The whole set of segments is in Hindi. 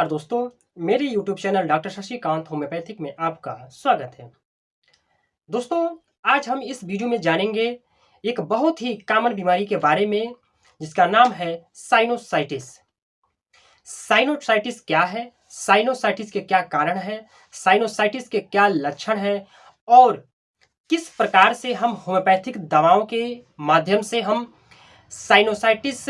नमस्कार दोस्तों, मेरे YouTube channel doctor Shashikant homeopathic में आपका स्वागत है। दोस्तों, आज हम इस वीडियो में जानेंगे एक बहुत ही कॉमन बीमारी के बारे में जिसका नाम है साइनोसाइटिस। साइनोसाइटिस क्या है? साइनोसाइटिस के क्या कारण हैं? साइनोसाइटिस के क्या लक्षण हैं? और किस प्रकार से हम होम्योपैथिक दवाओं के माध्यम से हम साइनोसाइटिस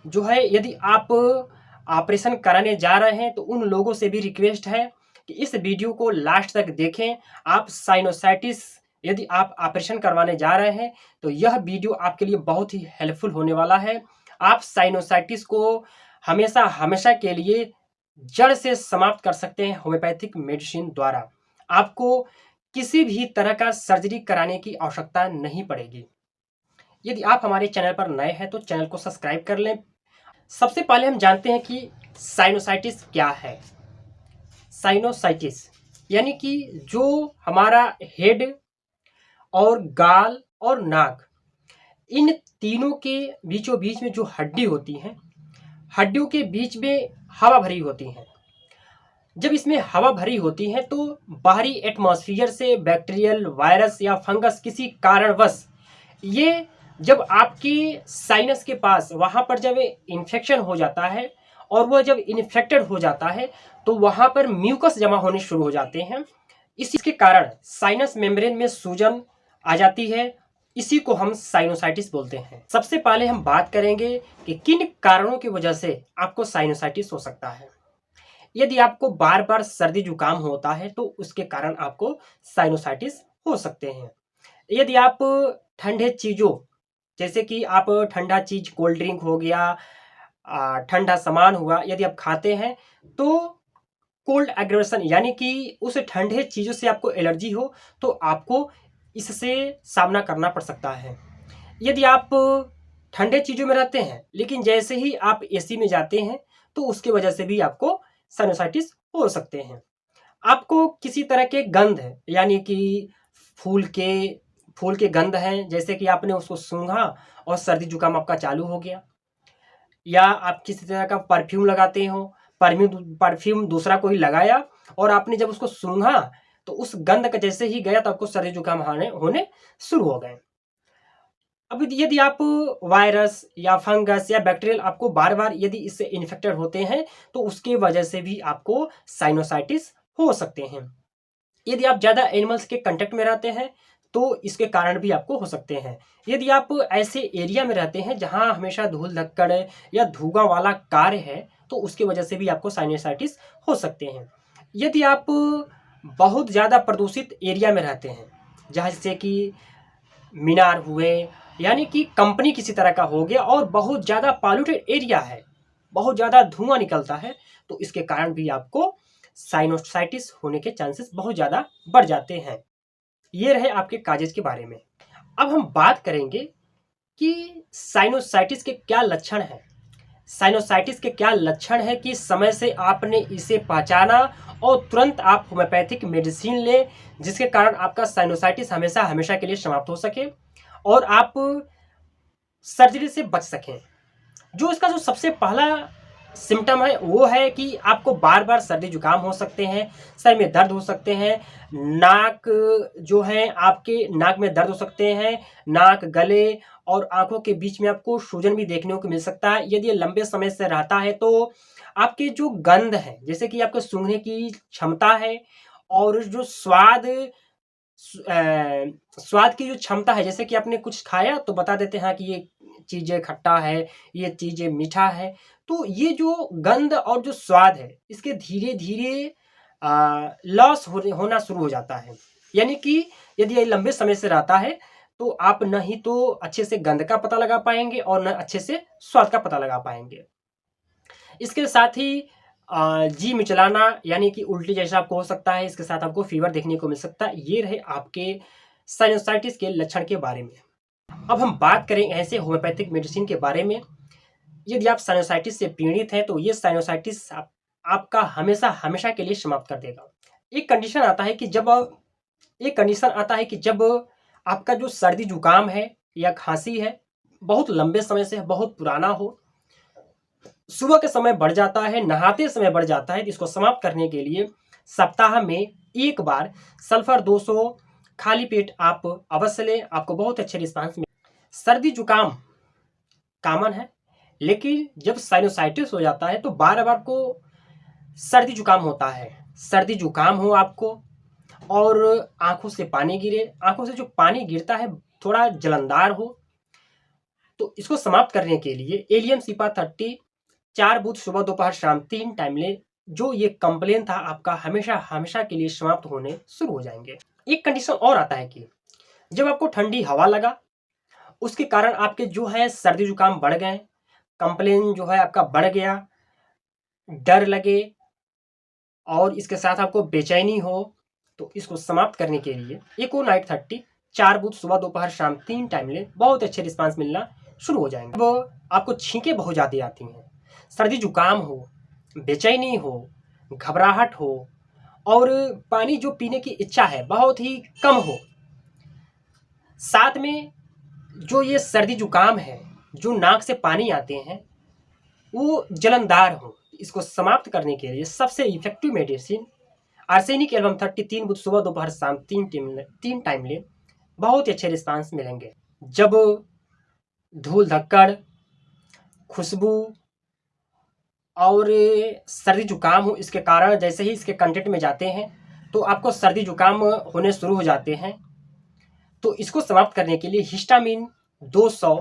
जो है, यदि आप ऑपरेशन कराने जा रहे हैं तो उन लोगों से भी रिक्वेस्ट है कि इस वीडियो को लास्ट तक देखें। आप साइनोसाइटिस यदि आप ऑपरेशन करवाने जा रहे हैं तो यह वीडियो आपके लिए बहुत ही हेल्पफुल होने वाला है। आप साइनोसाइटिस को हमेशा हमेशा के लिए जड़ से समाप्त कर सकते हैं होम्योपैथिक मेडिसिन द्वारा। आपको किसी भी तरह का सर्जरी कराने की आवश्यकता नहीं पड़ेगी। यदि आप हमारे चैनल पर नए हैं तो चैनल को सब्सक्राइब कर लें। सबसे पहले हम जानते हैं कि साइनोसाइटिस क्या है। साइनोसाइटिस यानी कि जो हमारा हेड और गाल और नाक, इन तीनों के बीचों बीच में जो हड्डी होती है, हड्डियों के बीच में हवा भरी होती है। जब इसमें हवा भरी होती है तो बाहरी एटमॉस्फेयर से बैक्टीरियल, वायरस या फंगस किसी कारणवश ये जब आपकी साइनस के पास वहाँ पर जब इन्फेक्शन हो जाता है और वह जब इन्फेक्टेड हो जाता है तो वहाँ पर म्यूकस जमा होने शुरू हो जाते हैं। इसके कारण साइनस मेम्ब्रेन में सूजन आ जाती है। इसी को हम साइनोसाइटिस बोलते हैं। सबसे पहले हम बात करेंगे कि किन कारणों की वजह से आपको साइनोसाइटिस हो सकता है। यदि आपको बार बार सर्दी जुकाम होता है तो उसके कारण आपको साइनोसाइटिस हो सकते हैं। यदि आप ठंडे चीज़ों, जैसे कि आप ठंडा चीज, कोल्ड ड्रिंक हो गया, ठंडा सामान हुआ, यदि आप खाते हैं तो कोल्ड एग्रेशन यानी कि उस ठंडे चीज़ों से आपको एलर्जी हो तो आपको इससे सामना करना पड़ सकता है। यदि आप ठंडे चीज़ों में रहते हैं लेकिन जैसे ही आप एसी में जाते हैं तो उसकी वजह से भी आपको साइनोसाइटिस हो सकते हैं। आपको किसी तरह के गंध यानी कि फूल के फूल के गंध हैं, जैसे कि आपने उसको सूंघा और सर्दी जुकाम आपका चालू हो गया, या आप किसी तरह का परफ्यूम लगाते हो, परफ्यूम दूसरा कोई लगाया और आपने जब उसको सूंघा तो उस गंध का जैसे ही गया तो आपको सर्दी जुकाम होने शुरू हो गए। अब यदि आप वायरस या फंगस या बैक्टीरियल आपको बार बार यदि इससे इन्फेक्टेड होते हैं तो उसके वजह से भी आपको साइनोसाइटिस हो सकते हैं। यदि आप ज़्यादा एनिमल्स के कांटेक्ट में रहते हैं तो इसके कारण भी आपको हो सकते हैं। यदि आप ऐसे एरिया में रहते हैं जहां हमेशा धूल धक्कड़ या धुआं वाला कार्य है तो उसकी वजह से भी आपको साइनोसाइटिस हो सकते हैं। यदि आप बहुत ज़्यादा प्रदूषित एरिया में रहते हैं, जैसे कि मीनार हुए, यानी कि कंपनी किसी तरह का हो गया और बहुत ज़्यादा पॉल्यूटेड एरिया है, बहुत ज़्यादा धुआं निकलता है, तो इसके कारण भी आपको साइनोसाइटिस होने के चांसेस बहुत ज़्यादा बढ़ जाते हैं। ये रहे आपके काजेज के बारे में। अब हम बात करेंगे कि साइनोसाइटिस के क्या लक्षण हैं। साइनोसाइटिस के क्या लक्षण है कि समय से आपने इसे पहचाना और तुरंत आप होम्योपैथिक मेडिसिन लें जिसके कारण आपका साइनोसाइटिस हमेशा हमेशा के लिए समाप्त हो सके और आप सर्जरी से बच सकें। जो इसका जो सबसे पहला सिम्टम है वो है कि आपको बार बार सर्दी जुकाम हो सकते हैं, सर में दर्द हो सकते हैं, नाक जो है आपके नाक में दर्द हो सकते हैं, नाक, गले और आंखों के बीच में आपको सूजन भी देखने को मिल सकता है। यदि ये लंबे समय से रहता है तो आपके जो गंध है, जैसे कि आपके सूंघने की क्षमता है और जो स्वाद की जो क्षमता है, जैसे कि आपने कुछ खाया तो बता देते हैं कि ये चीज़ें खट्टा है, ये चीज़ें मीठा है। तो ये जो गंध और जो स्वाद है इसके धीरे-धीरे लॉस होना शुरू हो जाता है। यानी कि यदि ये लंबे समय से रहता है तो आप न ही तो अच्छे से गंध का पता लगा पाएँगे और न अच्छे से स्वाद का पता लगा पाएँगे। इसके साथ ही जी मिचलाना यानी कि उल्टी जैसा आपको हो सकता है, इसके साथ आपको फीवर देखने को मिल सकता है। ये रहे आपके साइनोसाइटिस के लक्षण के बारे में। अब हम बात करें ऐसे होम्योपैथिक मेडिसिन के बारे में। यदि आप साइनोसाइटिस से पीड़ित हैं तो ये साइनोसाइटिस आपका हमेशा हमेशा के लिए समाप्त कर देगा। एक कंडीशन आता है कि जब आपका जो सर्दी जुकाम है या खांसी है बहुत लंबे समय से बहुत पुराना हो सुबह के समय बढ़ जाता है, नहाते समय बढ़ जाता है, तो इसको समाप्त करने के लिए सप्ताह में एक बार सल्फर 200 खाली पेट आप अवश्य लें। आपको बहुत अच्छे रिस्पांस मिले। सर्दी जुकाम कॉमन है, लेकिन जब साइनोसाइटिस हो जाता है तो बार बार को सर्दी जुकाम होता है। सर्दी जुकाम हो आपको और आंखों से पानी गिरे, आंखों से जो पानी गिरता है थोड़ा जलनदार हो, तो इसको समाप्त करने के लिए एलियम सिपा 30 4 बूथ सुबह दोपहर शाम 3 टाइम ले। जो ये कंप्लेन था आपका हमेशा हमेशा के लिए समाप्त होने शुरू हो जाएंगे। एक कंडीशन और आता है कि जब आपको ठंडी हवा लगा, उसके कारण आपके जो है सर्दी जुकाम बढ़ गए, कंप्लेन जो है आपका बढ़ गया, डर लगे और इसके साथ आपको बेचैनी हो, तो इसको समाप्त करने के लिए एको नाइट 30 4 बूथ सुबह दोपहर शाम 3 टाइम ले। बहुत अच्छे रिस्पांस मिलना शुरू हो जाएंगे। अब आपको छींके बहुत ज़्यादा आती हैं, सर्दी जुकाम हो, बेचैनी हो, घबराहट हो और पानी जो पीने की इच्छा है बहुत ही कम हो, साथ में जो ये सर्दी जुकाम है, जो नाक से पानी आते हैं वो जलनदार हो, इसको समाप्त करने के लिए सबसे इफेक्टिव मेडिसिन आर्सेनिक एल्बम 33 बुध सुबह दोपहर शाम 3 टाइम ले। बहुत ही अच्छे रिस्पांस मिलेंगे। जब धूल धक्कड़, खुशबू और सर्दी जुकाम हो, इसके कारण जैसे ही इसके कंटेंट में जाते हैं तो आपको सर्दी जुकाम होने शुरू हो जाते हैं, तो इसको समाप्त करने के लिए हिस्टामिन 200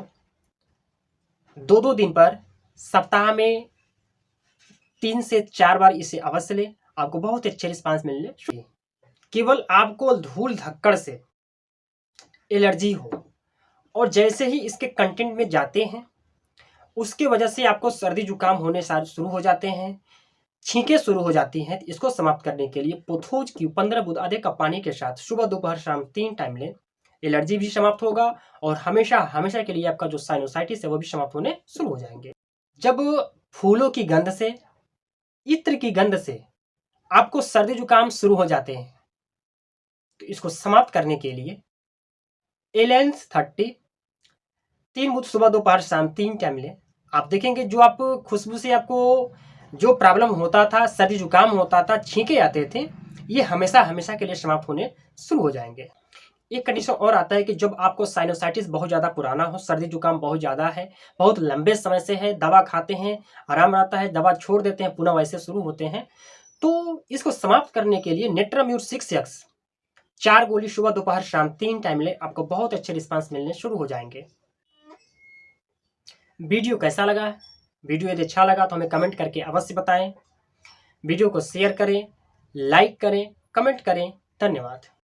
2 दिन पर सप्ताह में 3 से 4 बार इसे अवश्य लें। आपको बहुत अच्छे रिस्पांस मिलने शुरू। केवल आपको धूल धक्कड़ से एलर्जी हो और जैसे ही इसके कंटेंट में जाते हैं उसके वजह से आपको सर्दी जुकाम होने शुरू हो जाते हैं, छींकें शुरू हो जाती हैं, तो इसको समाप्त करने के लिए पोथोज की 15 बूंद आधे कप पानी के साथ सुबह दोपहर शाम 3 टाइम लें। एलर्जी भी समाप्त होगा और हमेशा हमेशा के लिए आपका जो साइनोसाइटिस है वो भी समाप्त होने शुरू हो जाएंगे। जब फूलों की गंध से, इत्र की गंध से आपको सर्दी जुकाम शुरू हो जाते हैं, तो इसको समाप्त करने के लिए एलेंस 30 3 बूंद सुबह दोपहर शाम 3 टाइम लें। आप देखेंगे जो आप खुशबू से आपको जो प्रॉब्लम होता था, सर्दी जुकाम होता था, छींके आते थे, ये हमेशा हमेशा के लिए समाप्त होने शुरू हो जाएंगे। एक कंडीशन और आता है कि जब आपको साइनोसाइटिस बहुत ज़्यादा पुराना हो, सर्दी जुकाम बहुत ज़्यादा है, बहुत लंबे समय से है, दवा खाते हैं आराम आता है, दवा छोड़ देते हैं पुनः वैसे शुरू होते हैं, तो इसको समाप्त करने के लिए नेट्राम्यूर 6x 4 गोली सुबह दोपहर शाम 3 टाइम ले। आपको बहुत अच्छे रिस्पांस मिलने शुरू हो जाएंगे। वीडियो कैसा लगा? वीडियो यदि अच्छा लगा तो हमें कमेंट करके अवश्य बताएं। वीडियो को शेयर करें, लाइक करें, कमेंट करें। धन्यवाद।